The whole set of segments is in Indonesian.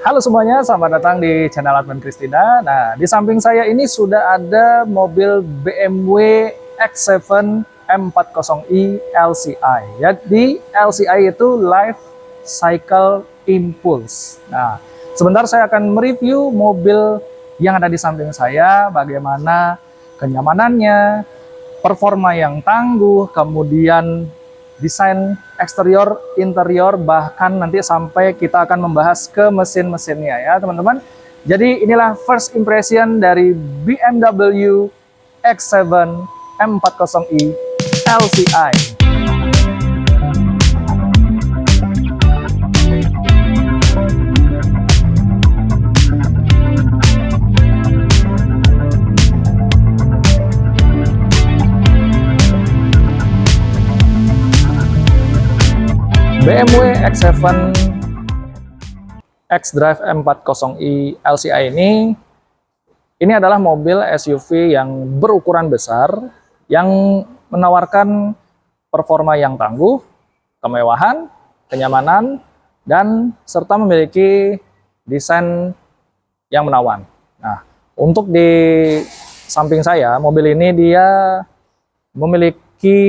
Halo semuanya, selamat datang di channel Advan Christina. Nah, di samping saya ini sudah ada mobil BMW X7 M40i LCI. Jadi LCI itu Life Cycle Impulse. Nah, sebentar saya akan mereview mobil yang ada di samping saya, bagaimana kenyamanannya, performa yang tangguh, kemudian desain eksterior, interior, bahkan nanti sampai kita akan membahas ke mesin-mesinnya ya teman-teman. Jadi inilah first impression dari BMW X7 M40i LCI. BMW X7 xDrive M40i LCI ini adalah mobil SUV yang berukuran besar yang menawarkan performa yang tangguh, kemewahan, kenyamanan, dan serta memiliki desain yang menawan. Nah, untuk di samping saya, mobil ini dia memiliki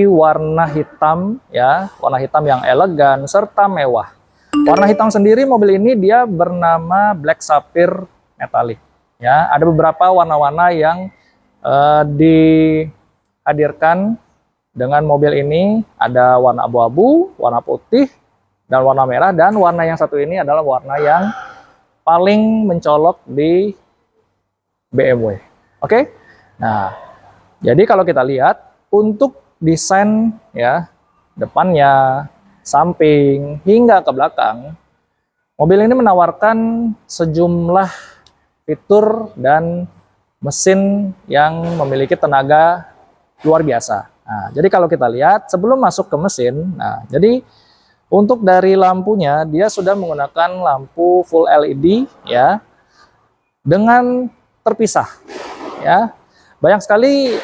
warna hitam ya, warna hitam yang elegan serta mewah. Warna hitam sendiri mobil ini dia bernama Black Sapphire Metallic ya. Ada beberapa warna-warna yang dihadirkan dengan mobil ini, ada warna abu-abu, warna putih, dan warna merah, dan warna yang satu ini adalah warna yang paling mencolok di BMW. Oke. Nah, jadi kalau kita lihat untuk desain ya, depannya, samping, hingga ke belakang, mobil ini menawarkan sejumlah fitur dan mesin yang memiliki tenaga luar biasa. Nah, jadi kalau kita lihat sebelum masuk ke mesin, nah jadi untuk dari lampunya dia sudah menggunakan lampu full LED ya, dengan terpisah ya. Banyak sekali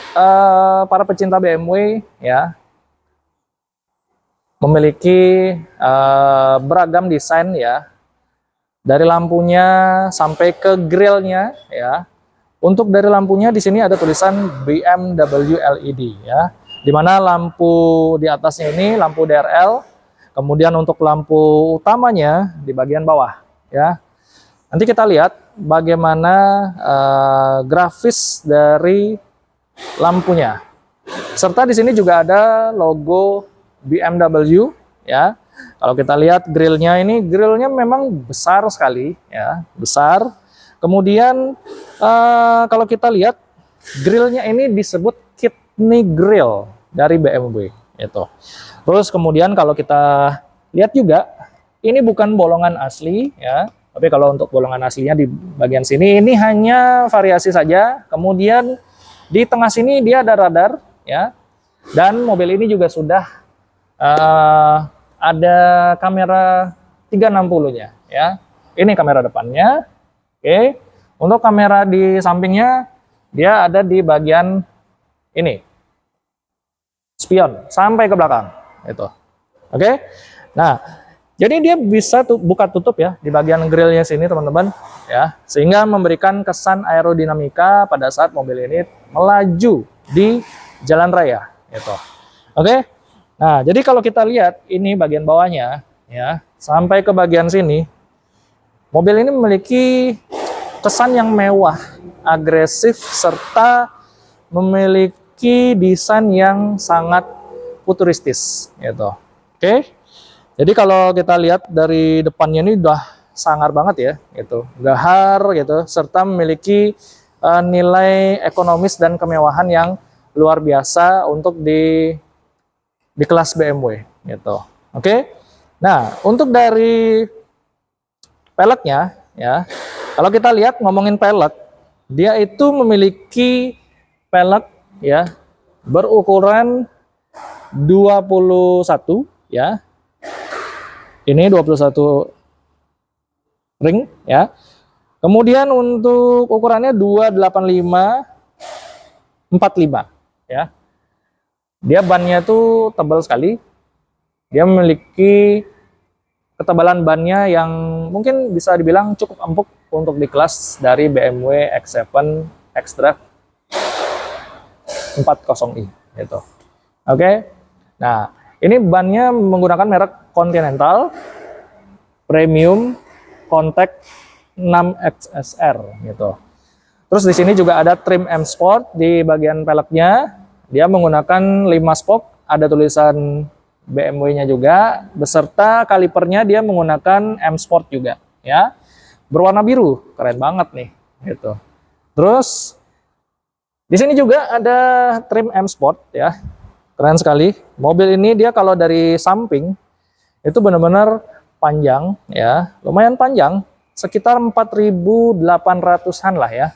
para pecinta BMW ya memiliki beragam desain ya, dari lampunya sampai ke grillnya ya. Untuk dari lampunya di sini ada tulisan BMW LED ya, dimana lampu di atasnya ini lampu DRL, kemudian untuk lampu utamanya di bagian bawah ya. Nanti kita lihat bagaimana grafis dari lampunya. Serta di sini juga ada logo BMW ya. Kalau kita lihat grillnya ini, grillnya memang besar sekali ya, besar. Kemudian kalau kita lihat grillnya ini disebut kidney grill dari BMW itu. Terus kemudian kalau kita lihat juga ini bukan bolongan asli ya. Tapi kalau untuk bolongan aslinya di bagian sini ini hanya variasi saja. Kemudian di tengah sini dia ada radar ya. Dan mobil ini juga sudah ada kamera 360-nya ya. Ini kamera depannya. Oke. Untuk kamera di sampingnya dia ada di bagian ini. Spion sampai ke belakang itu. Oke. Nah, jadi dia bisa buka tutup ya di bagian grillnya sini teman-teman ya, sehingga memberikan kesan aerodinamika pada saat mobil ini melaju di jalan raya gitu. Oke. Nah, jadi kalau kita lihat ini bagian bawahnya ya sampai ke bagian sini, mobil ini memiliki kesan yang mewah, agresif, serta memiliki desain yang sangat futuristis gitu. Oke. Jadi kalau kita lihat dari depannya ini udah sangar banget ya, gitu, gahar gitu, serta memiliki nilai ekonomis dan kemewahan yang luar biasa untuk di kelas BMW, gitu. Oke. Nah, untuk dari peleknya ya, kalau kita lihat ngomongin pelek, dia itu memiliki pelek ya berukuran 21 ya. Ini 21 ring ya. Kemudian untuk ukurannya 285 45 ya. Dia bannya tuh tebal sekali. Dia memiliki ketebalan bannya yang mungkin bisa dibilang cukup empuk untuk di kelas dari BMW X7 xDrive 40i gitu. Oke. Nah, ini bannya menggunakan merek Continental Premium Contact 6 XSR gitu. Terus di sini juga ada trim M Sport di bagian peleknya. Dia menggunakan 5 spoke, ada tulisan BMW-nya juga, beserta kalipernya dia menggunakan M Sport juga, ya. Berwarna biru, keren banget nih, gitu. Terus di sini juga ada trim M Sport, ya. Keren sekali. Mobil ini dia kalau dari samping itu benar-benar panjang, ya, lumayan panjang, sekitar 4.800-an lah ya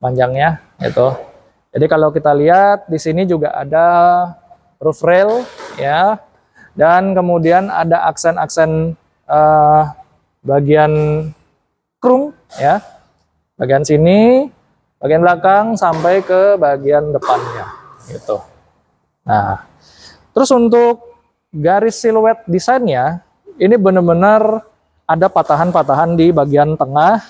panjangnya itu. Jadi kalau kita lihat di sini juga ada roof rail ya, dan kemudian ada aksen-aksen bagian krum ya, bagian sini, bagian belakang sampai ke bagian depannya gitu. Nah, terus untuk garis siluet desainnya ini benar-benar ada patahan-patahan di bagian tengah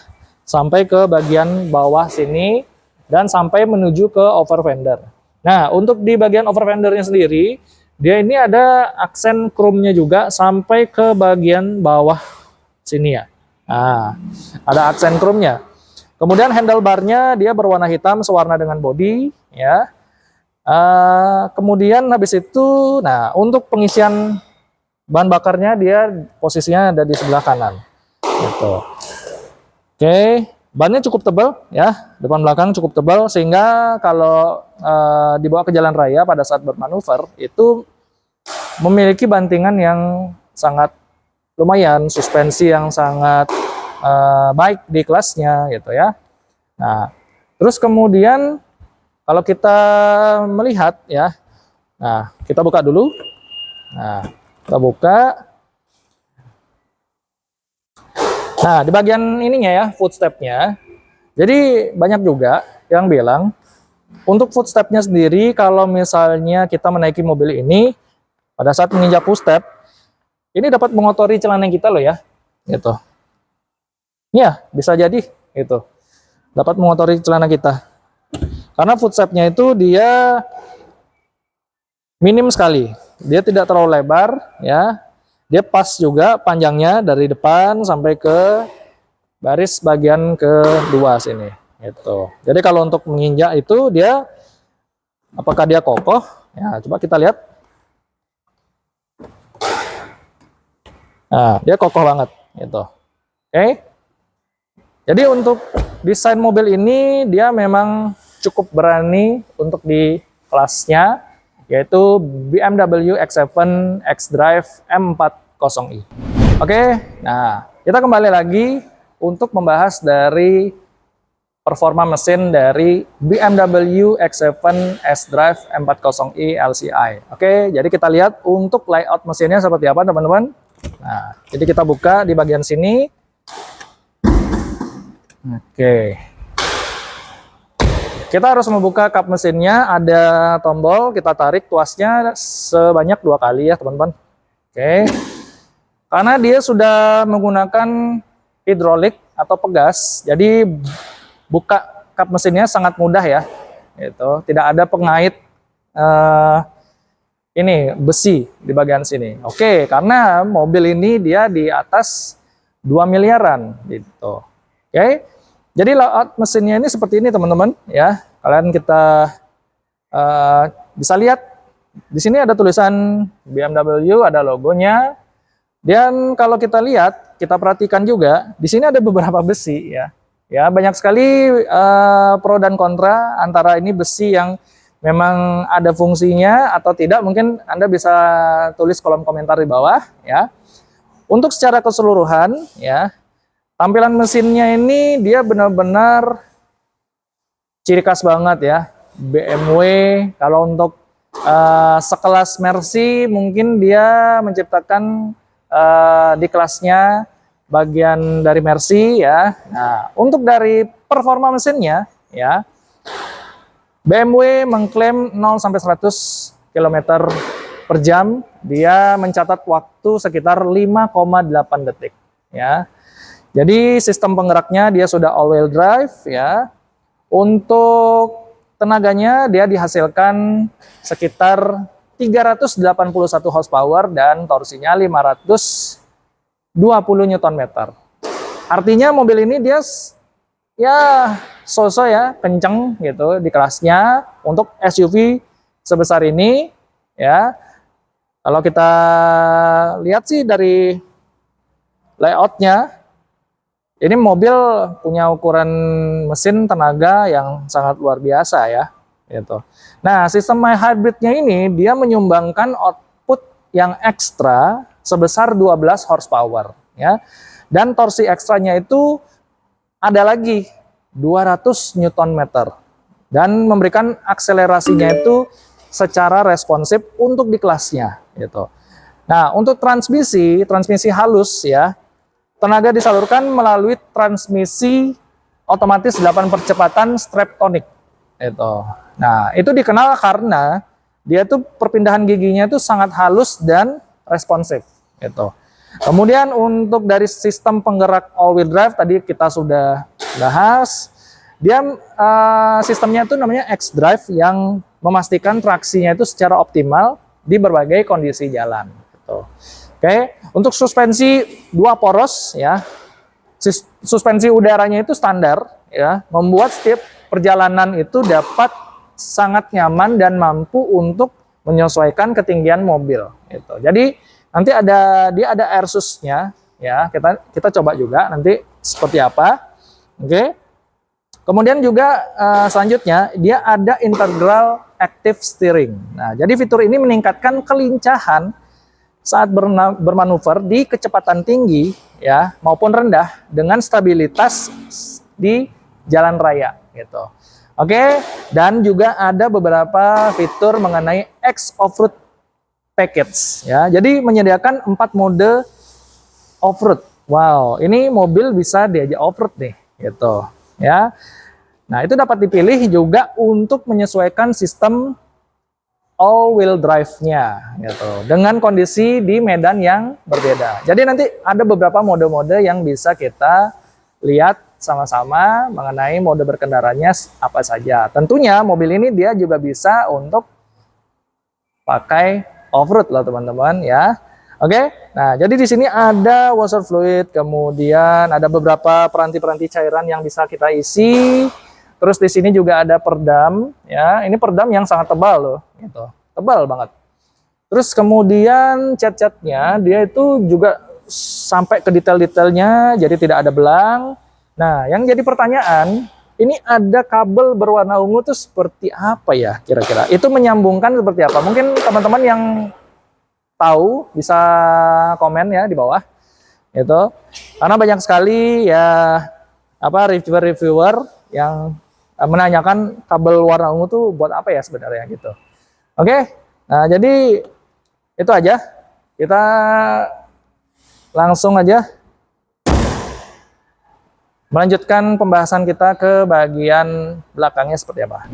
sampai ke bagian bawah sini dan sampai menuju ke over fender. Nah, untuk di bagian over fendernya sendiri, dia ini ada aksen chrome-nya juga sampai ke bagian bawah sini ya. Nah, ada aksen chrome-nya. Kemudian handlebarnya dia berwarna hitam sewarna dengan bodi ya. Kemudian habis itu, nah untuk pengisian bahan bakarnya dia posisinya ada di sebelah kanan. Gitu. Oke, bannya cukup tebal ya, depan belakang cukup tebal sehingga kalau dibawa ke jalan raya pada saat bermanuver itu memiliki bantingan yang sangat lumayan, suspensi yang sangat baik di kelasnya gitu ya. Nah, terus kemudian kalau kita melihat ya, nah kita buka dulu. Nah, kita buka. Nah, di bagian ininya ya, footstep-nya. Jadi banyak juga yang bilang untuk footstep-nya sendiri kalau misalnya kita menaiki mobil ini pada saat menginjak footstep, ini dapat mengotori celana kita loh ya. Gitu. Ya, bisa jadi gitu. Dapat mengotori celana kita. Karena footstep-nya itu dia minim sekali. Dia tidak terlalu lebar ya. Dia pas juga panjangnya dari depan sampai ke baris bagian kedua sini gitu. Jadi kalau untuk menginjak itu dia apakah dia kokoh? Ya, coba kita lihat. Nah, dia kokoh banget gitu. Oke. Jadi untuk desain mobil ini dia memang cukup berani untuk di kelasnya, yaitu BMW X7 xDrive M40i. Oke, nah kita kembali lagi untuk membahas dari performa mesin dari BMW X7 xDrive M40i LCI. Oke, jadi kita lihat untuk layout mesinnya seperti apa teman-teman. Nah, jadi kita buka di bagian sini. Oke. Kita harus membuka kap mesinnya, ada tombol, kita tarik tuasnya sebanyak 2 kali ya teman-teman. Oke. Karena dia sudah menggunakan hidrolik atau pegas, jadi buka kap mesinnya sangat mudah ya. Itu tidak ada pengait ini besi di bagian sini. Oke, karena mobil ini dia di atas 2 miliaran gitu. Oke. Jadi layout mesinnya ini seperti ini teman-teman ya. Kalian kita bisa lihat di sini ada tulisan BMW, ada logonya. Dan kalau kita lihat, kita perhatikan juga di sini ada beberapa besi ya. Ya, banyak sekali pro dan kontra antara ini besi yang memang ada fungsinya atau tidak. Mungkin Anda bisa tulis kolom komentar di bawah ya. Untuk secara keseluruhan ya, tampilan mesinnya ini dia benar-benar ciri khas banget ya. BMW kalau untuk sekelas Mercy mungkin dia menciptakan di kelasnya bagian dari Mercy ya. Nah, untuk dari performa mesinnya ya, BMW mengklaim 0 sampai 100 km per jam, dia mencatat waktu sekitar 5,8 detik ya. Jadi sistem penggeraknya dia sudah all wheel drive ya. Untuk tenaganya dia dihasilkan sekitar 381 horsepower dan torsinya 520 Nm. Artinya mobil ini dia ya so-so ya, kenceng gitu di kelasnya untuk SUV sebesar ini ya. Kalau kita lihat sih dari layoutnya, ini mobil punya ukuran mesin tenaga yang sangat luar biasa ya, gitu. Nah, sistem mild hybridnya ini dia menyumbangkan output yang ekstra sebesar 12 horsepower ya. Dan torsi ekstranya itu ada lagi 200 Nm dan memberikan akselerasinya itu secara responsif untuk di kelasnya gitu. Nah, untuk transmisi halus ya, tenaga disalurkan melalui transmisi otomatis 8 percepatan Straptonic itu. Nah, itu dikenal karena dia tuh perpindahan giginya itu sangat halus dan responsif gitu. Kemudian untuk dari sistem penggerak all wheel drive tadi kita sudah bahas. Dia sistemnya itu namanya X-Drive yang memastikan traksinya itu secara optimal di berbagai kondisi jalan gitu. Oke, untuk suspensi 2 poros ya. Suspensi udaranya itu standar ya, membuat setiap perjalanan itu dapat sangat nyaman dan mampu untuk menyesuaikan ketinggian mobil gitu. Jadi nanti dia ada air susnya ya. Kita coba juga nanti seperti apa. Oke. Kemudian juga selanjutnya dia ada integral active steering. Nah, jadi fitur ini meningkatkan kelincahan saat bermanuver di kecepatan tinggi ya maupun rendah dengan stabilitas di jalan raya gitu. Oke, dan juga ada beberapa fitur mengenai X Off-Road Package ya. Jadi menyediakan 4 mode off-road. Wow, ini mobil bisa diajak off-road nih gitu ya. Nah, itu dapat dipilih juga untuk menyesuaikan sistem all-wheel drive-nya gitu, dengan kondisi di medan yang berbeda. Jadi nanti ada beberapa mode-mode yang bisa kita lihat sama-sama mengenai mode berkendaranya apa saja. Tentunya mobil ini dia juga bisa untuk pakai off-road loh teman-teman ya. Oke, nah jadi di sini ada washer fluid, kemudian ada beberapa peranti-peranti cairan yang bisa kita isi. Terus di sini juga ada perdam ya. Ini perdam yang sangat tebal loh gitu. Tebal banget. Terus kemudian cat-catnya dia itu juga sampai ke detail-detailnya, jadi tidak ada belang. Nah, yang jadi pertanyaan, ini ada kabel berwarna ungu itu seperti apa ya kira-kira? Itu menyambungkan seperti apa? Mungkin teman-teman yang tahu bisa komen ya di bawah. Itu karena banyak sekali ya reviewer yang menanyakan kabel warna ungu tuh buat apa ya sebenarnya gitu. Oke, nah jadi itu aja. Kita langsung aja melanjutkan pembahasan kita ke bagian belakangnya seperti apa.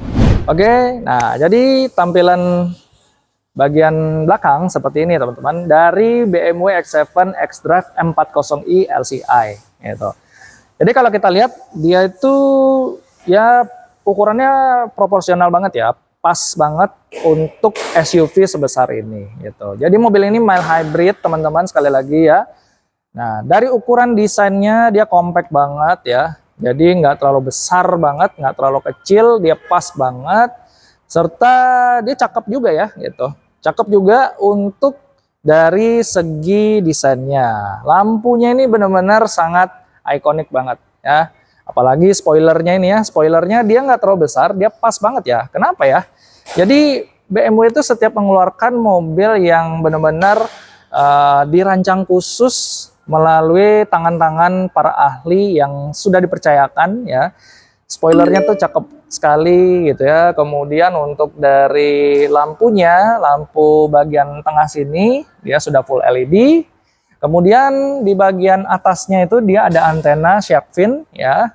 Oke, nah jadi tampilan bagian belakang seperti ini teman-teman dari BMW X7 xDrive M40i LCI gitu. Jadi kalau kita lihat dia itu ya ukurannya proporsional banget ya, pas banget untuk SUV sebesar ini gitu. Jadi mobil ini mild hybrid teman-teman, sekali lagi ya. Nah, dari ukuran desainnya dia compact banget ya. Jadi nggak terlalu besar banget, nggak terlalu kecil, dia pas banget. Serta dia cakep juga ya gitu. Cakep juga untuk dari segi desainnya. Lampunya ini benar-benar sangat ikonik banget ya. Apalagi spoilernya ini ya, spoilernya dia nggak terlalu besar, dia pas banget ya. Kenapa ya? Jadi BMW itu setiap mengeluarkan mobil yang benar-benar dirancang khusus melalui tangan-tangan para ahli yang sudah dipercayakan ya. Spoilernya tuh cakep sekali gitu ya. Kemudian untuk dari lampunya, lampu bagian tengah sini dia sudah full LED. Kemudian di bagian atasnya itu dia ada antena shark fin ya.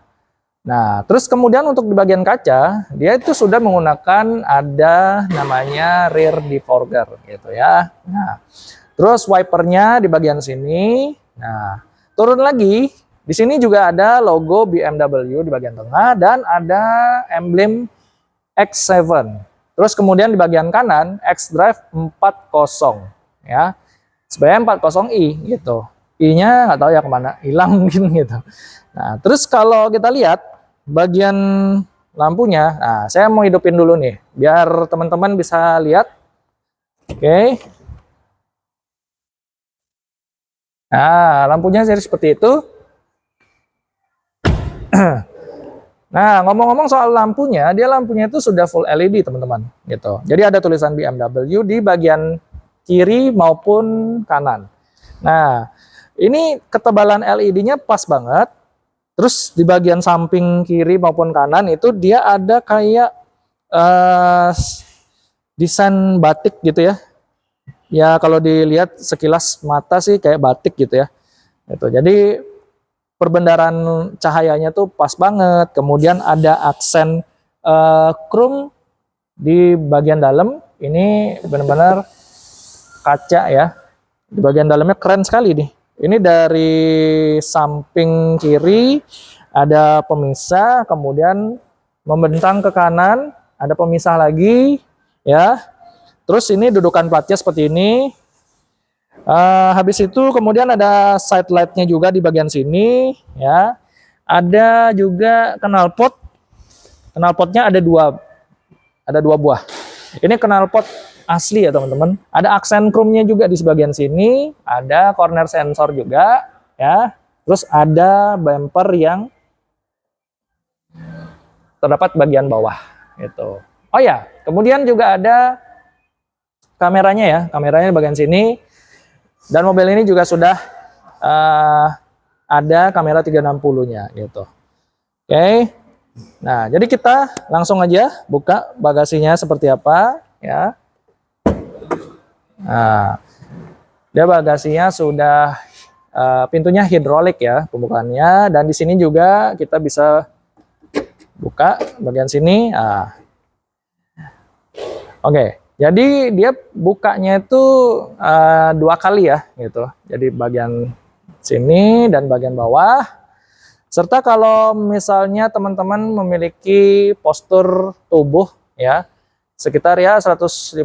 Nah, terus kemudian untuk di bagian kaca, dia itu sudah menggunakan ada namanya rear defogger gitu ya. Nah, terus wipernya di bagian sini. Nah, turun lagi, di sini juga ada logo BMW di bagian tengah dan ada emblem X7. Terus kemudian di bagian kanan xDrive 40 ya. Sebenarnya 40i gitu. I-nya nggak tahu ya kemana, hilang mungkin gitu. Nah, terus kalau kita lihat bagian lampunya, nah saya mau hidupin dulu nih, biar teman-teman bisa lihat. Oke. Nah, lampunya jadi seperti itu. Nah, ngomong-ngomong soal lampunya, dia lampunya itu sudah full LED, teman-teman, gitu. Jadi ada tulisan BMW di bagian kiri maupun kanan. Nah, ini ketebalan LED-nya pas banget. Terus di bagian samping kiri maupun kanan itu dia ada kayak desain batik gitu ya. Ya kalau dilihat sekilas mata sih kayak batik gitu ya. Itu. Jadi perbendaharaan cahayanya tuh pas banget. Kemudian ada aksen chrome di bagian dalam. Ini benar-benar kaca ya. Di bagian dalamnya keren sekali nih. Ini dari samping kiri ada pemisah, kemudian membentang ke kanan ada pemisah lagi ya. Terus ini dudukan platnya seperti ini. Habis itu kemudian ada side lightnya juga di bagian sini ya. Ada juga knalpot. Knalpotnya ada dua buah. Ini knalpot asli ya teman-teman. Ada aksen chrome-nya juga di sebagian sini. Ada corner sensor juga ya. Terus ada bumper yang terdapat bagian bawah gitu. Oh ya, kemudian juga ada kameranya ya. Kameranya di bagian sini. Dan mobil ini juga sudah ada kamera 360-nya gitu. Oke. Nah, jadi kita langsung aja buka bagasinya seperti apa ya. Nah, dia bagasinya sudah pintunya hidrolik ya pembukaannya, dan di sini juga kita bisa buka bagian sini. Oke. Jadi dia bukanya itu dua kali ya gitu. Jadi bagian sini dan bagian bawah. Serta kalau misalnya teman-teman memiliki postur tubuh ya sekitar ya 150-160,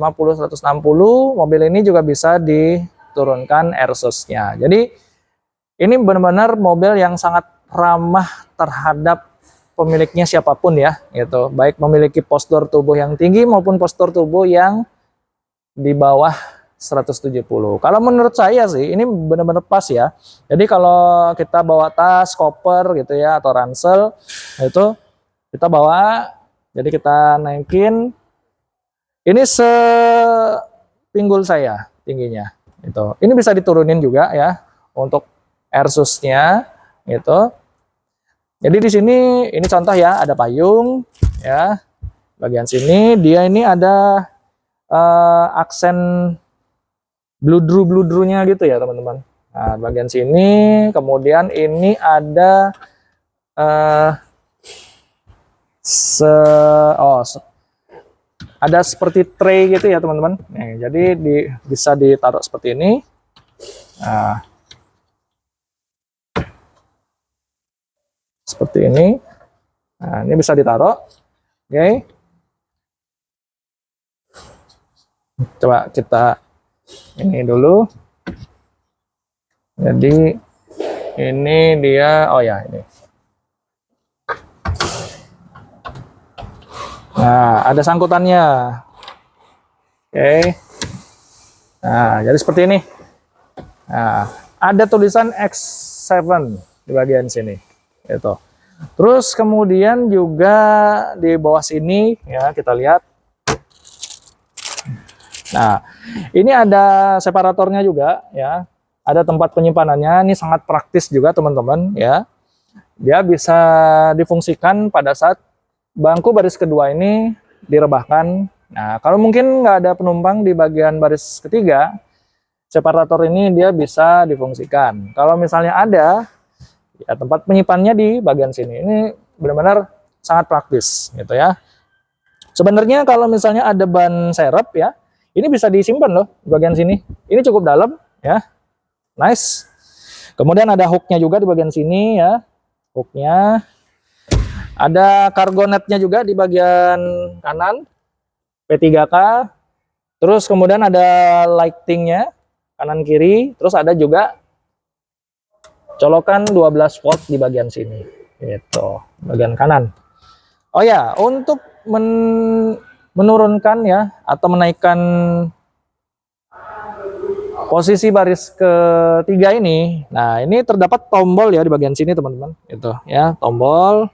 mobil ini juga bisa diturunkan airsus-nya. Jadi ini benar-benar mobil yang sangat ramah terhadap pemiliknya siapapun ya gitu. Baik memiliki postur tubuh yang tinggi maupun postur tubuh yang di bawah 170. Kalau menurut saya sih ini benar-benar pas ya. Jadi kalau kita bawa tas, koper gitu ya atau ransel itu kita bawa, jadi kita naikin. Ini sepinggul saya tingginya itu. Ini bisa diturunin juga ya untuk airsus-nya gitu. Jadi di sini ini contoh ya, ada payung ya. Bagian sini dia ini ada aksen bludru-bludrunya gitu ya teman-teman. Nah, bagian sini kemudian ini ada ada seperti tray gitu ya teman-teman. Nih, jadi bisa ditaruh seperti ini. Nah, seperti ini. Nah, ini bisa ditaruh. Oke. Coba kita ini dulu. Jadi ini dia, oh ya ini. Nah, ada sangkutannya. Oke. Nah, jadi seperti ini. Nah, ada tulisan X7 di bagian sini. Itu. Terus kemudian juga di bawah sini ya kita lihat. Nah, ini ada separatornya juga ya. Ada tempat penyimpanannya. Ini sangat praktis juga teman-teman ya. Dia bisa difungsikan pada saat bangku baris kedua ini direbahkan. Nah, kalau mungkin nggak ada penumpang di bagian baris ketiga, separator ini dia bisa difungsikan. Kalau misalnya ada, ya tempat penyimpanannya di bagian sini. Ini benar-benar sangat praktis gitu ya. Sebenarnya kalau misalnya ada ban serep ya, ini bisa disimpan loh di bagian sini. Ini cukup dalam ya. Nice. Kemudian ada hooknya juga di bagian sini ya. Hooknya. Ada cargo netnya juga di bagian kanan. P3K. Terus kemudian ada lightingnya kanan kiri. Terus ada juga colokan 12 volt di bagian sini. Gitu. Bagian kanan. Oh ya, untuk menurunkan ya atau menaikkan posisi baris ketiga ini, nah ini terdapat tombol ya di bagian sini teman-teman, gitu ya, tombol.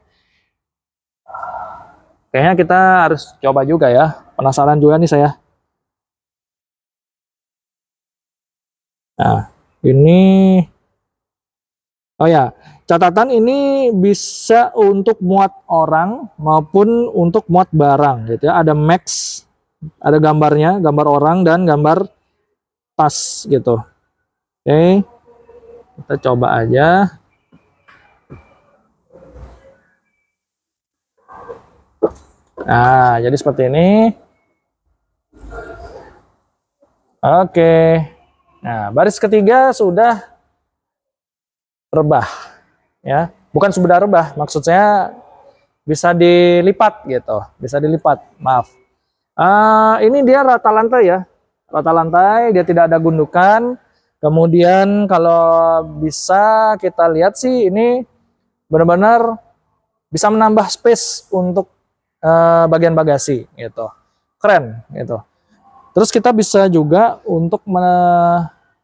Kayaknya kita harus coba juga ya, penasaran juga nih saya. Nah ini, oh ya, catatan ini bisa untuk muat orang maupun untuk muat barang, gitu ya. Ada max, ada gambarnya, gambar orang dan gambar tas gitu. Oke, kita coba aja. Nah, jadi seperti ini. Oke. Nah, baris ketiga sudah rebah ya. Bukan sudah rebah, maksud saya bisa dilipat gitu, bisa dilipat. Maaf. Ini dia rata lantai ya. Rata lantai, dia tidak ada gundukan. Kemudian kalau bisa kita lihat sih ini benar-benar bisa menambah space untuk bagian bagasi gitu. Keren gitu. Terus kita bisa juga untuk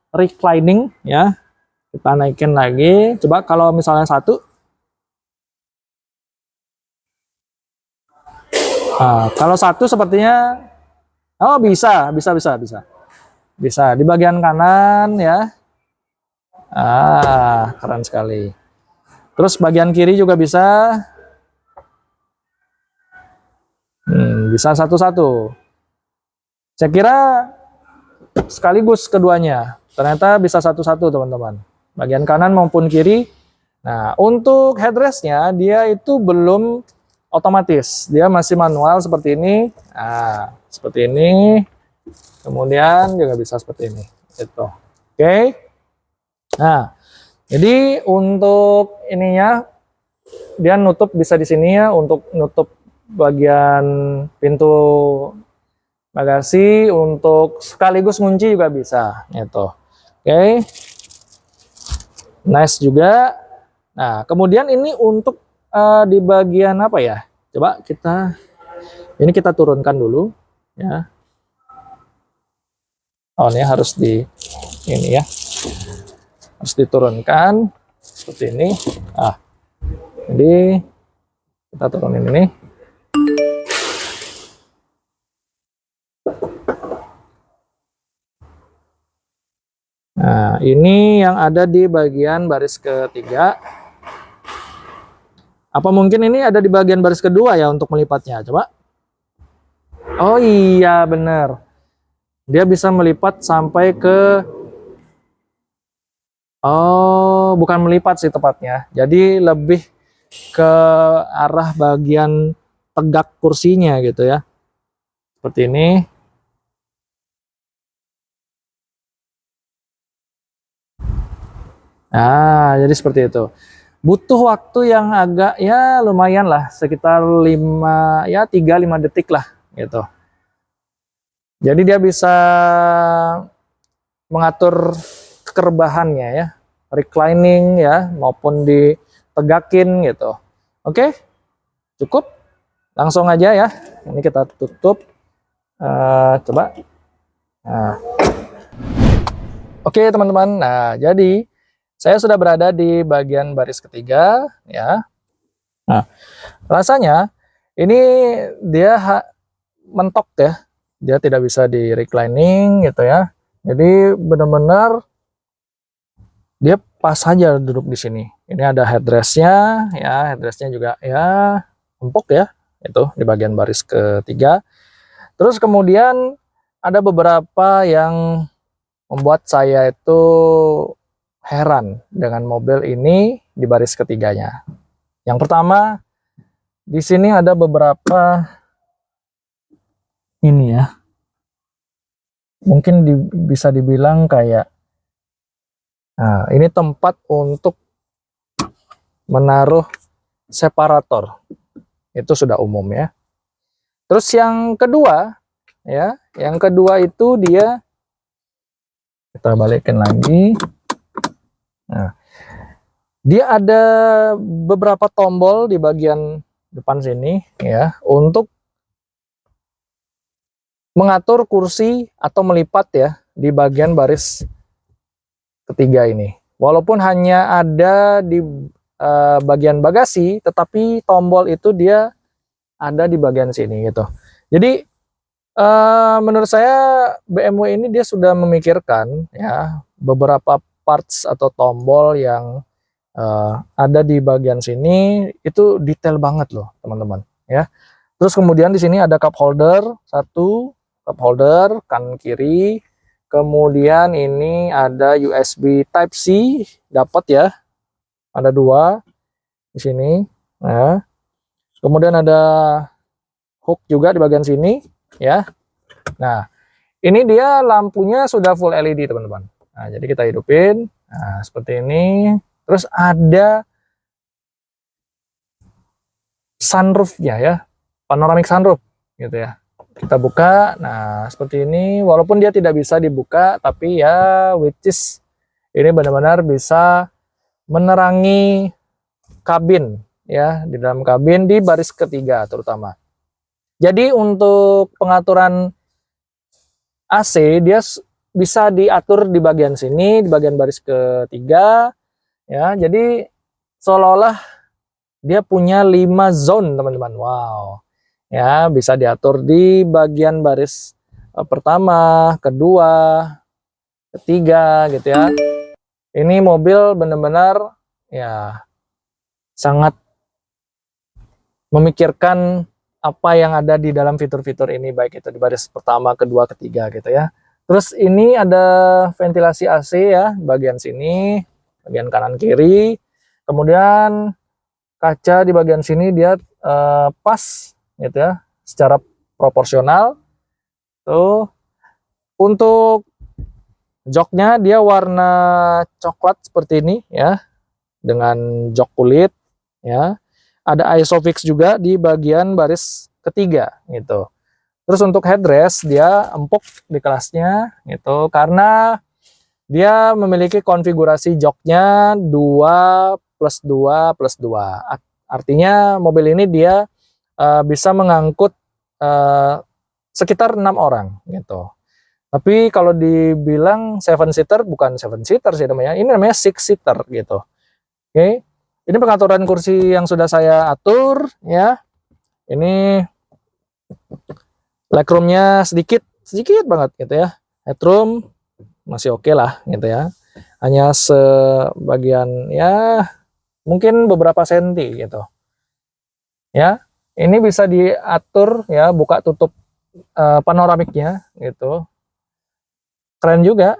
reclining ya. Kita naikin lagi. Coba kalau misalnya satu. Nah, kalau satu sepertinya oh bisa di bagian kanan ya. Keren sekali. Terus bagian kiri juga bisa. Bisa satu-satu. Saya kira sekaligus keduanya. Ternyata bisa satu-satu teman-teman. Bagian kanan maupun kiri. Nah, untuk headrestnya dia itu belum otomatis. Dia masih manual seperti ini. Nah, seperti ini. Kemudian juga bisa seperti ini. Gitu. Oke. Nah, jadi untuk ininya dia nutup bisa di sini ya, untuk nutup bagian pintu bagasi, untuk sekaligus kunci juga bisa gitu. Oke. Nice juga. Nah, kemudian ini untuk di bagian apa ya? Coba ini kita turunkan dulu ya. Oh, ini harus ini ya. Harus diturunkan seperti ini. Jadi kita turunin ini. Nah, ini yang ada di bagian baris ketiga. Apa mungkin ini ada di bagian baris kedua ya untuk melipatnya? Coba. Oh iya, benar. Dia bisa melipat sampai ke... Oh, bukan melipat sih tepatnya. Jadi lebih ke arah bagian tegak kursinya gitu ya. Seperti ini. Nah, jadi seperti itu. Butuh waktu yang agak ya lumayan lah, sekitar 3-5 detik lah gitu. Jadi dia bisa mengatur kerebahannya ya, reclining ya, maupun ditegakin gitu. Oke, cukup. Langsung aja ya. Ini kita tutup. Coba. Nah. Oke teman-teman. Nah, jadi saya sudah berada di bagian baris ketiga ya. Nah, rasanya ini dia mentok ya. Dia tidak bisa di reclining gitu ya. Jadi benar-benar dia pas saja duduk di sini. Ini ada headrestnya ya, headrestnya juga ya empuk ya, itu di bagian baris ketiga. Terus kemudian ada beberapa yang membuat saya itu heran dengan mobil ini di baris ketiganya. Yang pertama, di sini ada beberapa ini ya. Mungkin bisa dibilang kayak, nah ini tempat untuk menaruh separator. Itu sudah umum ya. Terus yang kedua ya, yang kedua itu dia, kita balikin lagi. Nah, dia ada beberapa tombol di bagian depan sini ya untuk mengatur kursi atau melipat ya di bagian baris ketiga ini. Walaupun hanya ada di bagian bagasi, tetapi tombol itu dia ada di bagian sini gitu. Jadi menurut saya BMW ini dia sudah memikirkan ya beberapa parts atau tombol yang ada di bagian sini itu detail banget loh teman-teman ya. Terus kemudian di sini ada cup holder, satu cup holder kanan kiri. Kemudian ini ada USB Type C, dapat ya. Ada dua di sini. Nah, kemudian ada hook juga di bagian sini ya. Nah, ini dia lampunya sudah full LED teman-teman. Nah, jadi kita hidupin. Nah, seperti ini. Terus ada sunroofnya ya, panoramic sunroof gitu ya. Kita buka, nah seperti ini. Walaupun dia tidak bisa dibuka, tapi ya which is ini benar-benar bisa menerangi kabin ya, di dalam kabin di baris ketiga terutama. Jadi untuk pengaturan AC dia bisa diatur di bagian sini, di bagian baris ketiga ya. Jadi seolah-olah dia punya 5 zone teman-teman. Wow. Ya, bisa diatur di bagian baris pertama, kedua, ketiga gitu ya. Ini mobil benar-benar ya sangat memikirkan apa yang ada di dalam fitur-fitur ini, baik itu di baris pertama, kedua, ketiga gitu ya. Terus ini ada ventilasi AC ya, bagian sini, bagian kanan kiri. Kemudian kaca di bagian sini dia pas gitu ya, secara proporsional. Tuh, untuk joknya dia warna coklat seperti ini ya, dengan jok kulit ya. Ada ISOFIX juga di bagian baris ketiga gitu. Terus untuk headrest dia empuk di kelasnya gitu, karena dia memiliki konfigurasi joknya 2+2+2. Artinya mobil ini dia bisa mengangkut sekitar 6 orang gitu. Tapi kalau dibilang 7-seater, bukan 7-seater sih namanya, ini namanya 6-seater gitu. Oke, ini pengaturan kursi yang sudah saya atur ya. Ini legroomnya sedikit banget gitu ya. Headroom masih oke lah gitu ya. Hanya sebagian ya mungkin beberapa senti gitu. Ya, ini bisa diatur ya, buka tutup panoramiknya gitu. Keren juga.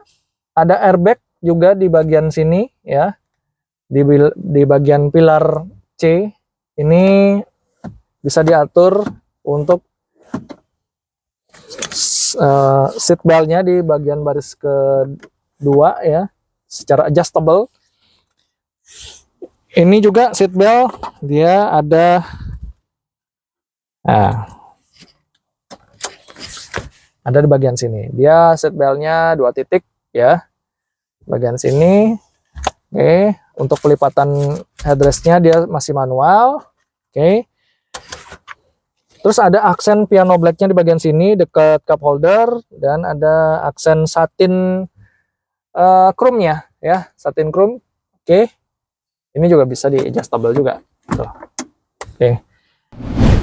Ada airbag juga di bagian sini ya. Di bagian pilar C ini bisa diatur untuk seat beltnya di bagian baris kedua ya, secara adjustable. Ini juga seat belt dia ada, nah, ada di bagian sini. Dia seat beltnya 2 titik ya, bagian sini. Oke, untuk pelipatan headrestnya dia masih manual. Oke. Terus ada aksen piano blacknya di bagian sini dekat cup holder, dan ada aksen satin chrome-nya ya, satin chrome. Oke. Ini juga bisa di adjustable juga. Tuh. Oke.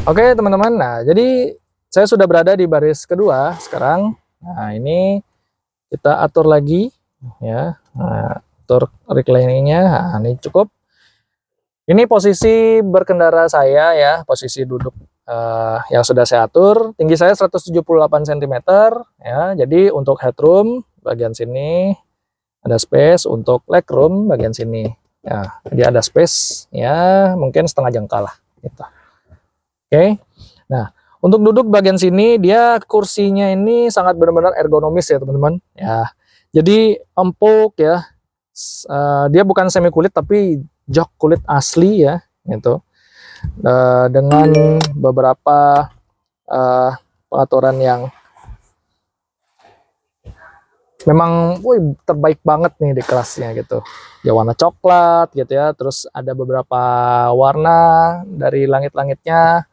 Oke, teman-teman. Nah, jadi saya sudah berada di baris kedua sekarang. Nah, ini kita atur lagi ya. Nah, atur reclining-nya. Nah, ini cukup. Ini posisi berkendara saya ya, posisi duduk yang sudah saya atur. Tinggi saya 178 cm ya. Jadi untuk headroom bagian sini ada space, untuk legroom bagian sini. Ya, dia ada space ya, mungkin setengah jengkal lah gitu. Oke. Nah, untuk duduk bagian sini dia kursinya ini sangat benar-benar ergonomis ya teman-teman. Ya. Jadi empuk ya. Dia bukan semi kulit tapi jok kulit asli ya, gitu. Dengan beberapa pengaturan yang memang terbaik banget nih di kelasnya gitu. Ya warna coklat gitu ya, terus ada beberapa warna dari langit-langitnya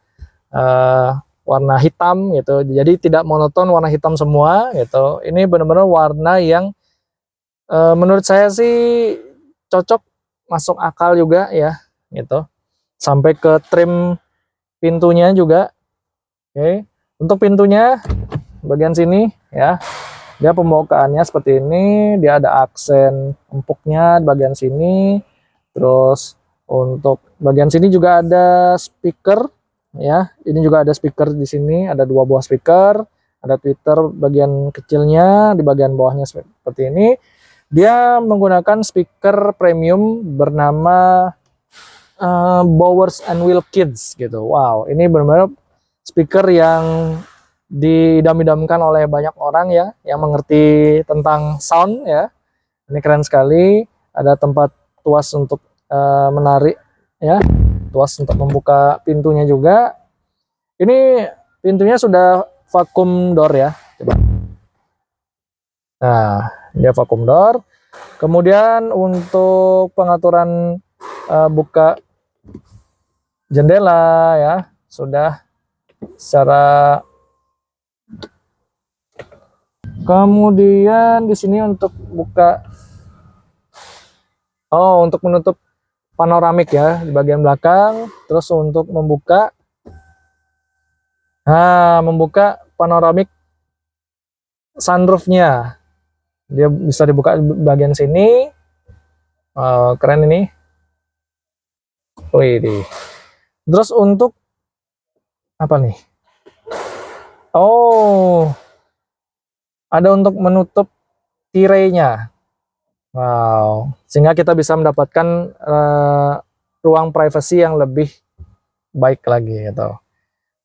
warna hitam gitu. Jadi tidak monoton warna hitam semua gitu. Ini benar-benar warna yang menurut saya sih cocok, masuk akal juga ya gitu. Sampai ke trim pintunya juga. Oke. Untuk pintunya bagian sini ya, dia pembukaannya seperti ini, dia ada aksen empuknya di bagian sini. Terus untuk bagian sini juga ada speaker ya. Ini juga ada speaker di sini, ada 2 buah speaker, ada tweeter bagian kecilnya di bagian bawahnya seperti ini. Dia menggunakan speaker premium bernama Bowers and Wilkins gitu. Wow, ini benar-benar speaker yang didam-damkan oleh banyak orang ya yang mengerti tentang sound ya. Ini keren sekali. Ada tempat tuas untuk menarik ya, tuas untuk membuka pintunya juga. Ini pintunya sudah vacuum door ya, coba. Nah, dia vacuum door. Kemudian untuk pengaturan buka jendela ya, sudah secara. Kemudian di sini untuk buka, untuk menutup panoramik ya di bagian belakang. Terus untuk membuka, membuka panoramik sunroofnya, dia bisa dibuka di bagian sini. Keren ini. Wih. Terus untuk apa nih? Ada untuk menutup tirainya. Wow, sehingga kita bisa mendapatkan ruang privasi yang lebih baik lagi gitu.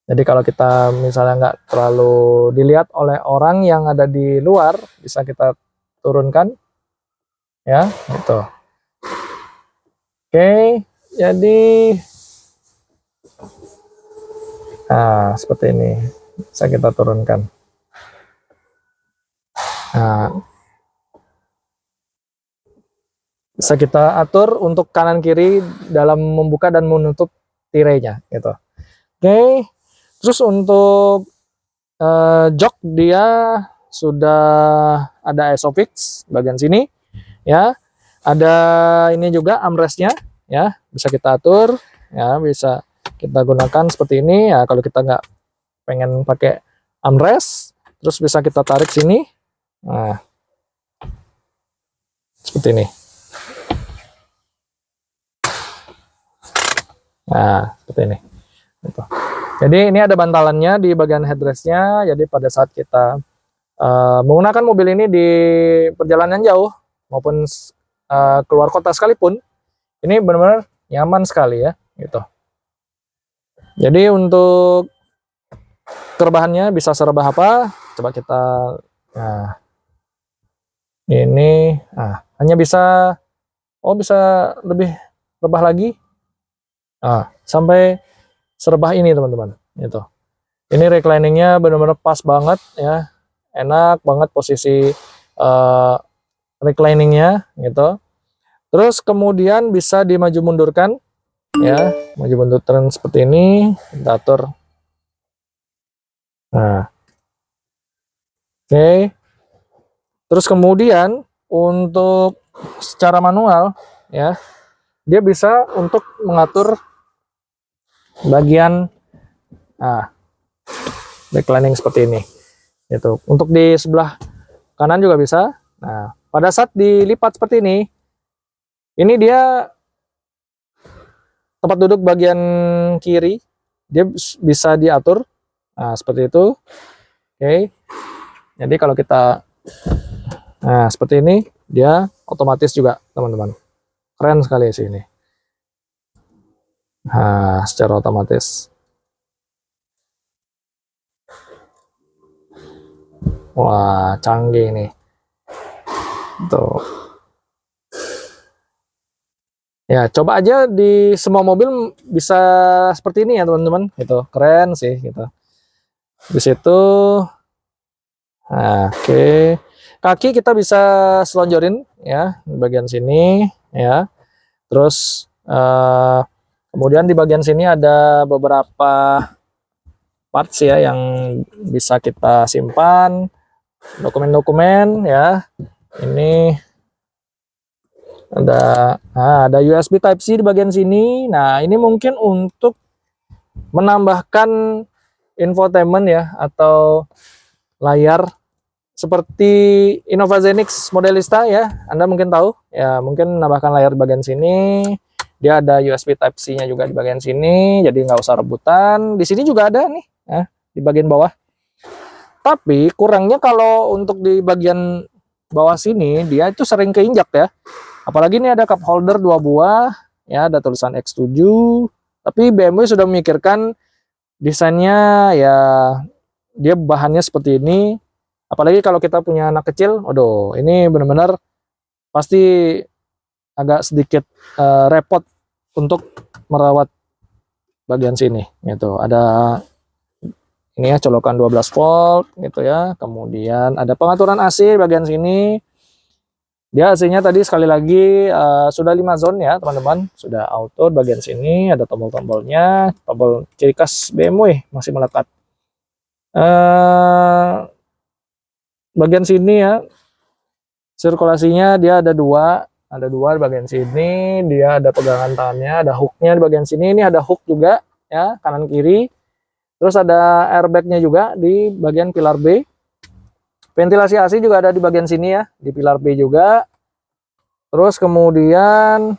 Jadi kalau kita misalnya nggak terlalu dilihat oleh orang yang ada di luar, bisa kita turunkan ya gitu. Oke, jadi seperti ini bisa kita turunkan. Bisa kita atur untuk kanan kiri dalam membuka dan menutup tirainya gitu. Oke, terus untuk jok dia sudah ada ISOFIX bagian sini ya. Ada ini juga armrestnya ya, bisa kita atur ya, bisa kita gunakan seperti ini ya. Kalau kita nggak pengen pakai armrest, terus bisa kita tarik sini, nah seperti ini. Nah seperti ini gitu. Jadi ini ada bantalannya di bagian headrestnya. Jadi pada saat kita menggunakan mobil ini di perjalanan jauh maupun keluar kota sekalipun, ini benar-benar nyaman sekali ya gitu. Jadi untuk rebahannya bisa serebah apa? Coba kita, ini hanya bisa bisa lebih rebah lagi sampai serebah ini teman-teman gitu. Ini recliningnya benar-benar pas banget ya, enak banget posisi recliningnya gitu. Terus kemudian bisa dimaju mundurkan ya, maju mundurkan seperti ini, kita atur. Oke. Terus kemudian untuk secara manual ya, dia bisa untuk mengatur bagian reclining seperti ini gitu. Untuk di sebelah kanan juga bisa. Nah, pada saat dilipat seperti ini dia tempat duduk bagian kiri, dia bisa diatur seperti itu. Oke. Jadi kalau kita seperti ini, dia otomatis juga teman-teman. Keren sekali sih ini. Secara otomatis. Wah, canggih nih. Tuh. Ya, coba aja di semua mobil bisa seperti ini ya teman-teman. Gitu, keren sih gitu. Di situ, nah, oke. Kaki kita bisa selonjorin ya di bagian sini ya. Terus kemudian di bagian sini ada beberapa parts ya yang bisa kita simpan, dokumen-dokumen ya. Ini ada USB Type C di bagian sini. Nah, ini mungkin untuk menambahkan infotainment ya atau layar seperti Innova Zenix Modelista ya. Anda mungkin tahu ya, mungkin menambahkan layar di bagian sini. Dia ada USB Type C-nya juga di bagian sini, jadi nggak usah rebutan. Di sini juga ada nih ya, di bagian bawah. Tapi kurangnya kalau untuk di bagian bawah sini dia itu sering keinjak ya. Apalagi ini ada cup holder 2 buah ya, ada tulisan X7. Tapi BMW sudah memikirkan desainnya ya, dia bahannya seperti ini. Apalagi kalau kita punya anak kecil, aduh, ini benar-benar pasti agak sedikit repot untuk merawat bagian sini gitu. Ada ini ya, colokan 12 volt gitu ya. Kemudian ada pengaturan AC bagian sini. Dia AC-nya tadi sekali lagi sudah 5 zone ya teman-teman, sudah auto. Bagian sini ada tombol-tombolnya, tombol ciri khas BMW masih melekat. Bagian sini ya, sirkulasinya dia ada dua di bagian sini. Dia ada pegangan tangannya, ada hooknya di bagian sini. Ini ada hook juga ya, kanan kiri. Terus ada airbagnya juga di bagian pilar B. Ventilasi AC juga ada di bagian sini ya, di pilar B juga. Terus kemudian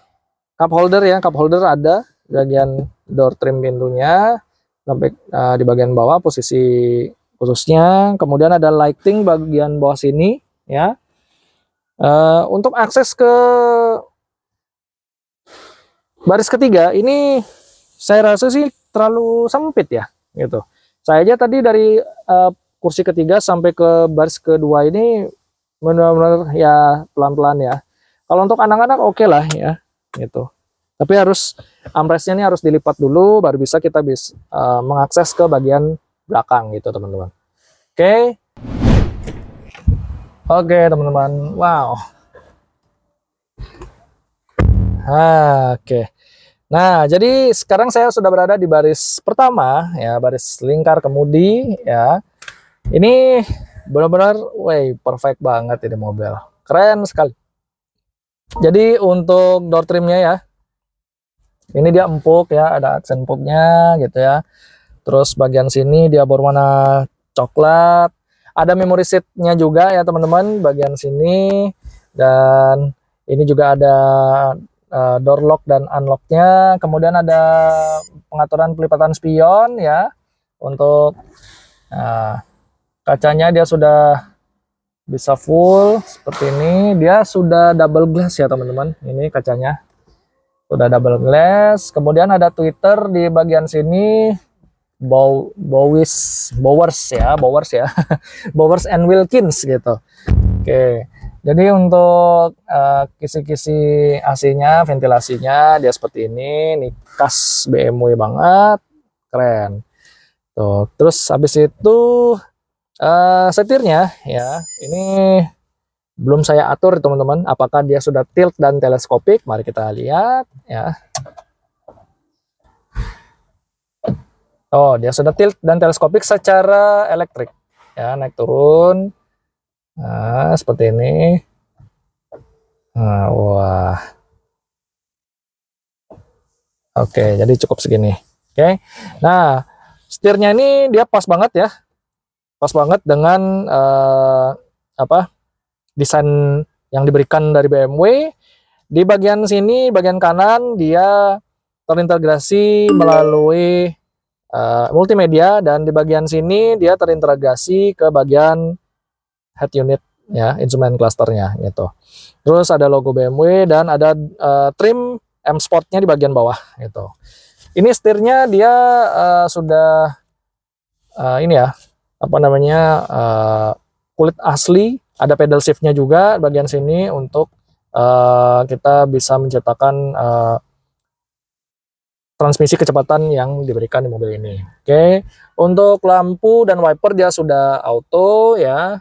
cup holder ya, cup holder ada di bagian door trim pintunya sampai di bagian bawah posisi khususnya. Kemudian ada lighting bagian bawah sini ya. Untuk akses ke baris ketiga ini saya rasa sih terlalu sempit ya gitu. Saya aja tadi dari kursi ketiga sampai ke baris kedua ini benar-benar ya pelan-pelan ya. Kalau untuk anak-anak oke lah ya gitu. Tapi harus armrestnya ini harus dilipat dulu baru bisa kita bisa mengakses ke bagian belakang gitu teman-teman. Oke. Oke teman-teman. Wow. Oke. Nah, jadi sekarang saya sudah berada di baris pertama ya, baris lingkar kemudi ya. Ini benar-benar perfect banget ini mobil. Keren sekali. Jadi untuk door trimnya ya, ini dia empuk ya, ada aksen empuknya gitu ya. Terus bagian sini dia berwarna coklat. Ada memory seatnya juga ya teman-teman, bagian sini. Dan ini juga ada door lock dan unlocknya. Kemudian ada pengaturan pelipatan spion ya. Untuk kacanya dia sudah bisa full seperti ini. Dia sudah double glass ya teman-teman. Ini kacanya sudah double glass. Kemudian ada tweeter di bagian sini, Bowers ya Bowers and Wilkins gitu. Oke, jadi untuk kisi-kisi AC-nya, ventilasinya dia seperti ini khas BMW banget, keren tuh. Terus habis itu setirnya ya, ini belum saya atur teman-teman, apakah dia sudah tilt dan teleskopik. Mari kita lihat ya. Oh, dia sudah tilt dan teleskopik secara elektrik ya, naik turun. Nah, seperti ini. Nah, wah. Oke, jadi cukup segini. Oke. Nah, setirnya ini dia pas banget ya. Pas banget dengan desain yang diberikan dari BMW. Di bagian sini, bagian kanan dia terintegrasi melalui multimedia, dan di bagian sini dia terintegrasi ke bagian head unit ya, instrument clusternya gitu. Terus ada logo BMW dan ada trim M Sportnya di bagian bawah gitu. Ini setirnya dia sudah ini ya, kulit asli, ada pedal shiftnya juga bagian sini untuk kita bisa menciptakan transmisi kecepatan yang diberikan di mobil ini. Oke, untuk lampu dan wiper dia sudah auto ya.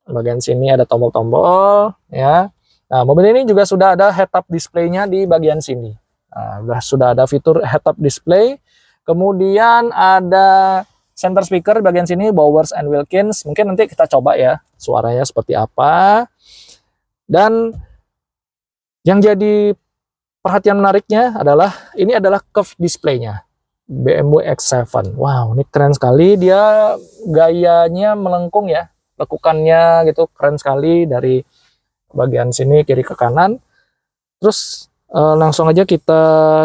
Bagian sini ada tombol-tombol ya. Nah, mobil ini juga sudah ada head-up display-nya di bagian sini. Nah, sudah ada fitur head-up display. Kemudian ada center speaker di bagian sini, Bowers and Wilkins. Mungkin nanti kita coba ya suaranya seperti apa. Dan yang jadi perhatian menariknya adalah ini adalah curve display-nya BMW X7. Wow, ini keren sekali. Dia gayanya melengkung ya, lekukannya gitu keren sekali dari bagian sini kiri ke kanan. Terus langsung aja kita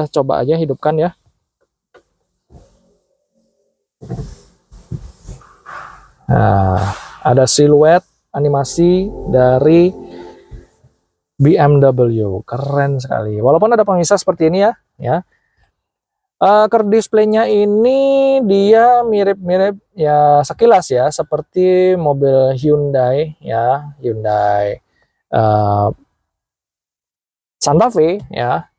coba aja hidupkan ya. Nah, ada siluet animasi dari BMW, keren sekali. Walaupun ada pemisah seperti ini ya. Curve display-nya ini dia mirip-mirip ya sekilas ya seperti mobil Hyundai ya, Hyundai Santa Fe ya,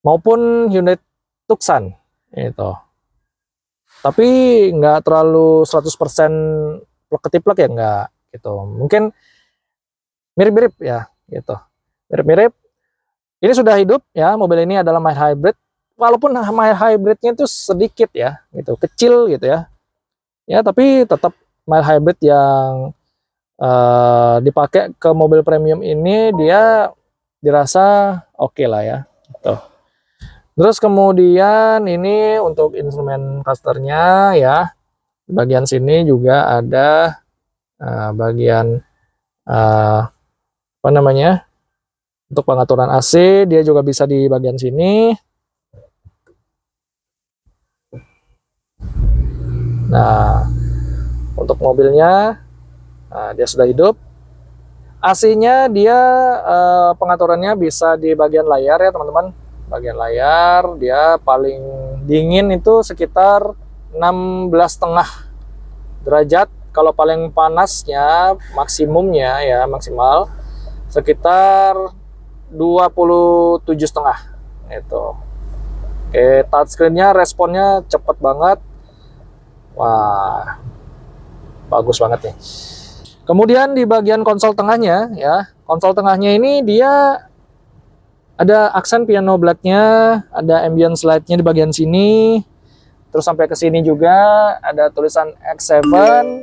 maupun Hyundai Tucson itu. Tapi nggak terlalu 100% plek-ketiplek ya, nggak gitu. Mungkin mirip-mirip ya gitu. Mirip-mirip. Ini sudah hidup ya, mobil ini adalah mild hybrid. Walaupun mild hybridnya itu sedikit ya, gitu, kecil gitu ya. Ya, tapi tetap mild hybrid yang dipakai ke mobil premium ini dia dirasa oke lah ya. Gitu. Terus kemudian ini untuk instrumen clusternya ya, di bagian sini juga ada bagian apa namanya, untuk pengaturan AC dia juga bisa di bagian sini. Nah, untuk mobilnya dia sudah hidup. AC-nya dia pengaturannya bisa di bagian layar ya teman-teman. Bagian layar dia paling dingin itu sekitar 16,5 derajat. Kalau paling panasnya maksimumnya ya maksimal sekitar 27,5 itu. Oke, touchscreen-nya responnya cepet banget. Wah, bagus banget nih. Kemudian di bagian konsol tengahnya ya, konsol tengahnya ini dia ada aksen piano black-nya, ada ambience light-nya di bagian sini. Terus sampai ke sini juga ada tulisan X7,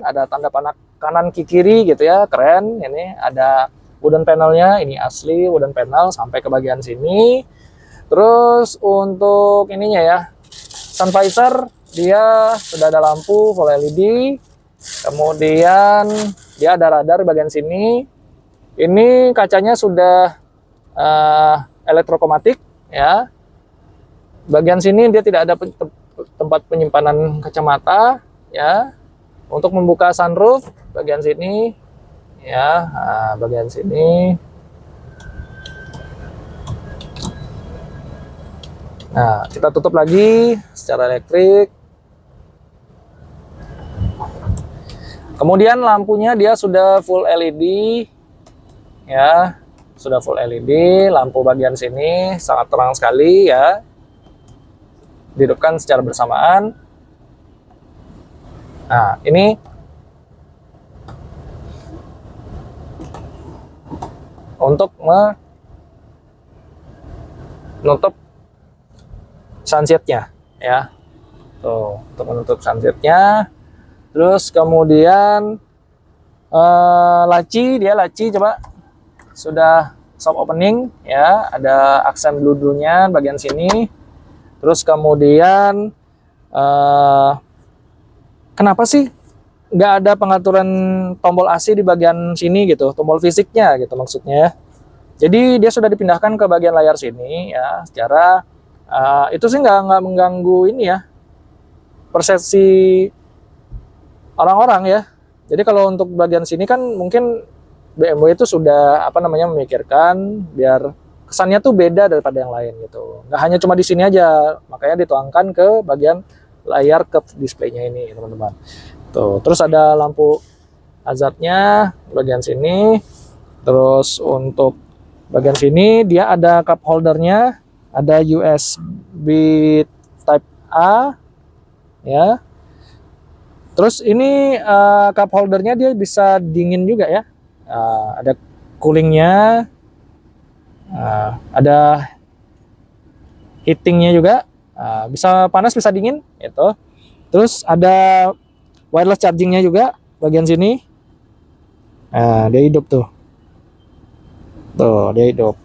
ada tanda panah kanan kiri gitu ya, keren. Ini ada wooden panelnya, ini asli wooden panel sampai ke bagian sini. Terus untuk ininya ya, sun visor dia sudah ada lampu full LED. Kemudian dia ada radar di bagian sini. Ini kacanya sudah elektrokromatik ya. Bagian sini dia tidak ada tempat penyimpanan kacamata ya. Untuk membuka sunroof bagian sini ya, bagian sini. Nah, kita tutup lagi secara elektrik. Kemudian lampunya dia sudah full LED ya, sudah full LED. Lampu bagian sini sangat terang sekali ya, dihidupkan secara bersamaan. Nah, ini untuk menutup sunsetnya ya, tuh untuk menutup sunsetnya. Terus kemudian laci coba sudah soft opening ya, ada aksen blue-nya bagian sini. Terus kemudian kenapa sih nggak ada pengaturan tombol AC di bagian sini gitu, tombol fisiknya gitu maksudnya. Jadi dia sudah dipindahkan ke bagian layar sini ya, secara itu sih nggak mengganggu ini ya, persepsi orang-orang ya. Jadi kalau untuk bagian sini kan mungkin BMW itu sudah apa namanya memikirkan biar kesannya tuh beda daripada yang lain gitu. Nggak hanya cuma di sini aja, makanya dituangkan ke bagian layar curve display-nya ini teman-teman. Tuh, terus ada lampu hazardnya bagian sini. Terus untuk bagian sini dia ada cup holdernya, ada USB Type A, ya. Terus ini cup holdernya dia bisa dingin juga ya. Ada coolingnya, ada heatingnya juga, bisa panas bisa dingin itu. Terus ada wireless chargingnya juga bagian sini. Dia hidup tuh, dia hidup.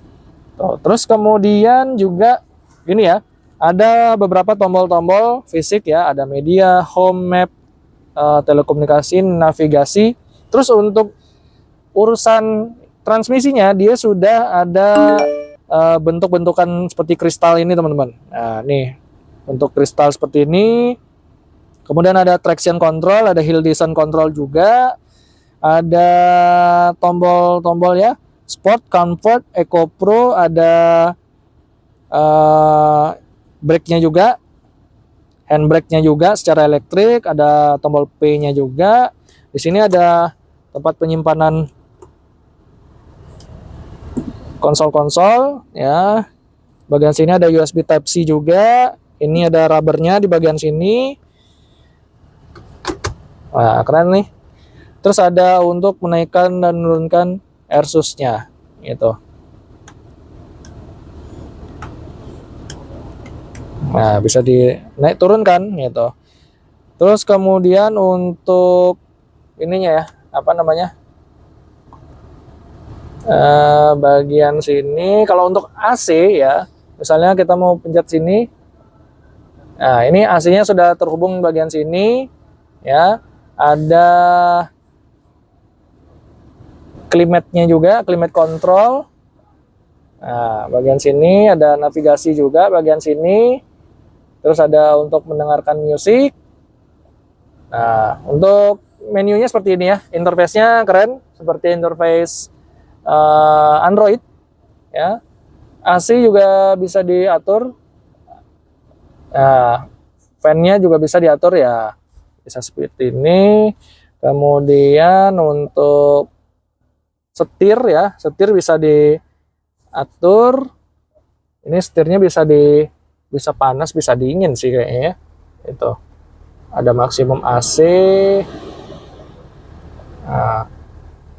Tuh. Terus kemudian juga ini ya, ada beberapa tombol-tombol fisik ya, ada media, home, map, telekomunikasi, navigasi. Terus untuk urusan transmisinya dia sudah ada bentuk-bentukan seperti kristal ini teman-teman. Nah nih untuk kristal seperti ini. Kemudian ada traction control, ada hill descent control juga, ada tombol-tombol ya, sport, comfort, eco pro, ada brake-nya juga, handbrake-nya juga secara elektrik, ada tombol P-nya juga. Di sini ada tempat penyimpanan konsol-konsol ya. Bagian sini ada USB Type C juga. Ini ada rubbernya di bagian sini. Wah, keren nih. Terus ada untuk menaikkan dan menurunkan AirSUS-nya gitu. Nah, bisa dinaik turunkan gitu. Terus kemudian untuk ininya ya, apa namanya? Bagian sini kalau untuk AC ya, misalnya kita mau pencet sini. Nah, ini AC-nya sudah terhubung bagian sini ya. Ada climate-nya juga, climate control. Nah, bagian sini ada navigasi juga bagian sini. Terus ada untuk mendengarkan musik. Nah, untuk menunya seperti ini ya. Interface-nya keren, seperti interface Android ya. AC juga bisa diatur. Nah, fan-nya juga bisa diatur ya. Bisa seperti ini. Kemudian untuk setir ya, setir bisa diatur. Ini setirnya bisa panas, bisa dingin sih kayaknya ya. Itu. Ada maksimum AC. Nah,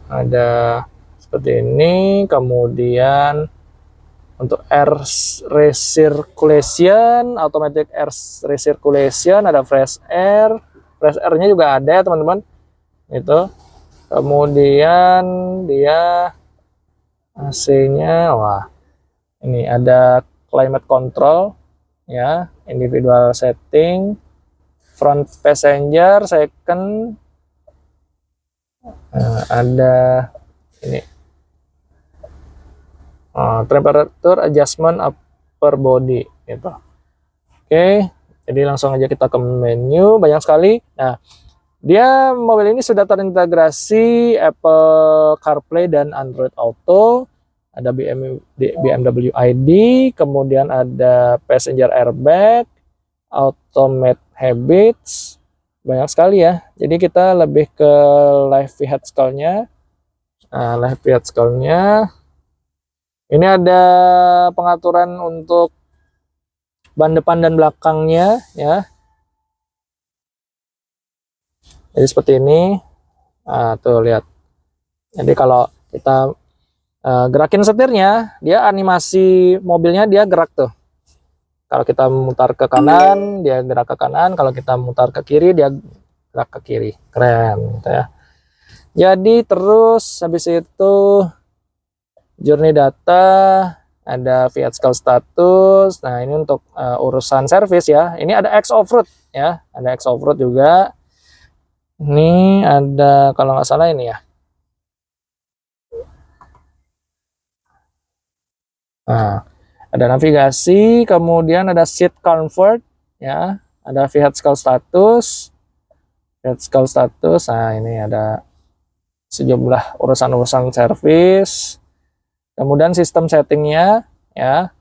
ada seperti ini. Kemudian untuk air recirculation, automatic air recirculation, ada fresh air. Fresh air-nya juga ada ya teman-teman. Itu. Kemudian dia AC-nya, wah, ini ada climate control ya, individual setting, front passenger, second, ada ini temperature adjustment upper body gitu. Oke, jadi langsung aja kita ke menu, banyak sekali. Nah, dia mobil ini sudah terintegrasi Apple CarPlay dan Android Auto. Ada BMW ID, kemudian ada passenger airbag, automate habits, banyak sekali ya. Jadi kita lebih ke live vehicle-nya. Nah, live vehicle-nya ini ada pengaturan untuk ban depan dan belakangnya ya. Jadi seperti ini. Nah, tuh lihat. Jadi kalau kita gerakin setirnya, dia animasi mobilnya dia gerak tuh. Kalau kita mutar ke kanan, dia gerak ke kanan. Kalau kita mutar ke kiri, dia gerak ke kiri. Keren gitu ya. Jadi terus habis itu journey data, ada vehicle status. Nah, ini untuk urusan servis ya. Ini ada X off-road ya, ada X off-road juga. Ini ada kalau nggak salah ini ya. Nah, ada navigasi, kemudian ada seat comfort ya, ada vehicle status. Vehicle status. Nah, ini ada sejumlah urusan-urusan servis. Kemudian sistem settingnya ya.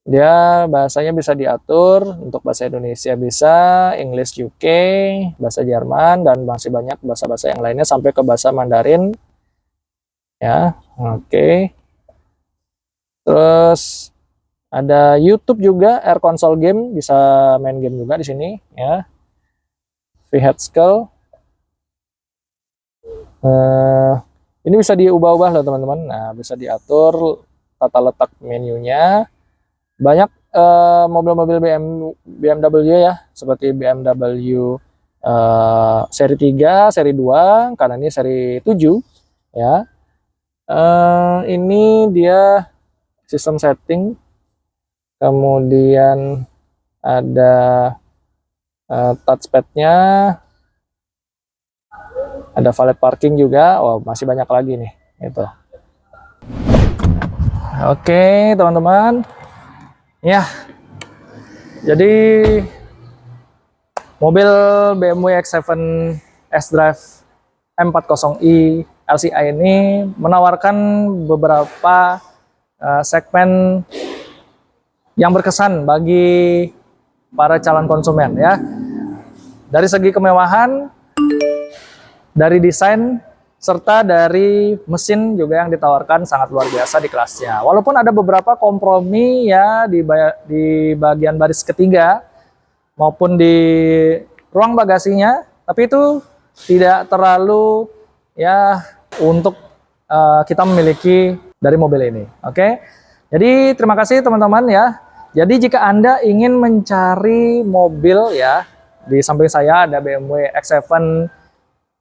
Dia bahasanya bisa diatur, untuk bahasa Indonesia bisa, English UK, bahasa Jerman, dan masih banyak bahasa-bahasa yang lainnya sampai ke bahasa Mandarin. Ya, oke. Terus ada YouTube juga, Air Console Game, bisa main game juga di sini ya. VHead Skull. Ini bisa diubah-ubah loh teman-teman. Nah, bisa diatur tata letak menunya. Banyak mobil-mobil BMW ya, seperti BMW seri 3, seri 2, karena ini seri 7 ya. Ini dia sistem setting, kemudian ada touchpad-nya, ada valet parking juga. Oh, masih banyak lagi nih itu. Oke teman-teman ya, jadi mobil BMW X7 S-Drive M40i LCI ini menawarkan beberapa segmen yang berkesan bagi para calon konsumen ya. Dari segi kemewahan, dari desain, serta dari mesin juga yang ditawarkan sangat luar biasa di kelasnya. Walaupun ada beberapa kompromi ya di bagian baris ketiga maupun di ruang bagasinya, tapi itu tidak terlalu ya untuk kita memiliki dari mobil ini. Oke. Jadi terima kasih teman-teman ya. Jadi jika Anda ingin mencari mobil ya, di samping saya ada BMW X7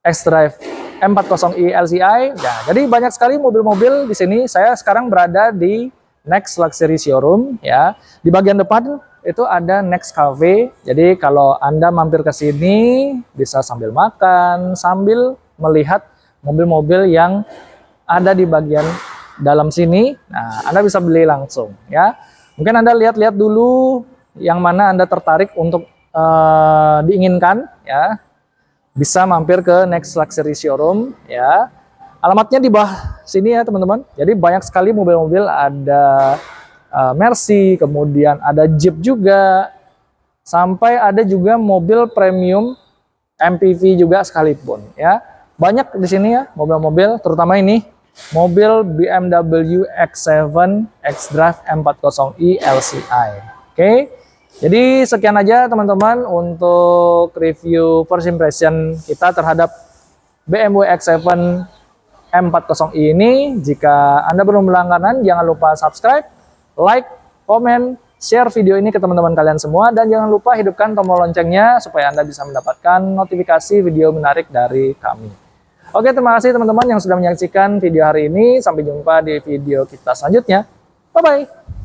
X-Drive M40i LCI. Nah, jadi banyak sekali mobil-mobil di sini. Saya sekarang berada di Next Luxury Showroom ya. Di bagian depan itu ada Next Cafe. Jadi kalau Anda mampir ke sini bisa sambil makan, sambil melihat mobil-mobil yang ada di bagian dalam sini. Nah, Anda bisa beli langsung ya. Mungkin Anda lihat-lihat dulu yang mana Anda tertarik untuk diinginkan ya. Bisa mampir ke Next Luxury Showroom ya. Alamatnya di bawah sini ya teman-teman. Jadi banyak sekali mobil-mobil, ada Mercy, kemudian ada Jeep juga, sampai ada juga mobil premium MPV juga sekalipun ya. Banyak di sini ya mobil-mobil, terutama ini mobil BMW X7 X-Drive M40i LCI. Oke. Jadi sekian aja teman-teman untuk review first impression kita terhadap BMW X7 M40i ini. Jika Anda belum berlangganan, jangan lupa subscribe, like, komen, share video ini ke teman-teman kalian semua, dan jangan lupa hidupkan tombol loncengnya supaya Anda bisa mendapatkan notifikasi video menarik dari kami. Oke, terima kasih teman-teman yang sudah menyaksikan video hari ini. Sampai jumpa di video kita selanjutnya. Bye-bye.